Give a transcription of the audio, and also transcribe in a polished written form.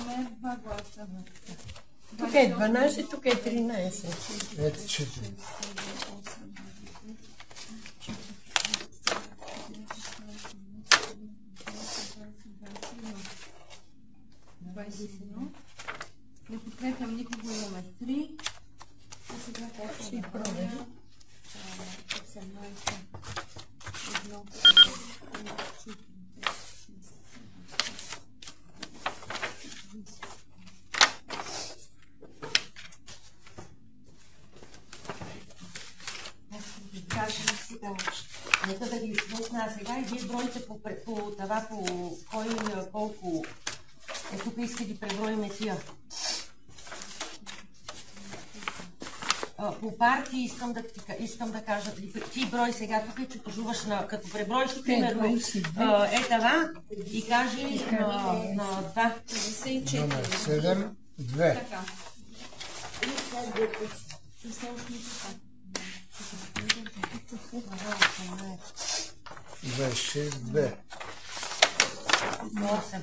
Номер 2 гласа. Тук е 12, тук е 13. Ето 4. Не подкрепям никого, имаме 3. А сега какво Ще проверя. 18. Едно. Нека да ги изпусна сега и вие броите по това, по кой колко. Тук иска да преброиме тия. По партии искам да кажа, ти брой сега тук, че пожуваш като преброиш, примерно, това и кажи на 2. 54. Номер 7, 2. Така. И се осмисля. 26, 2. 8.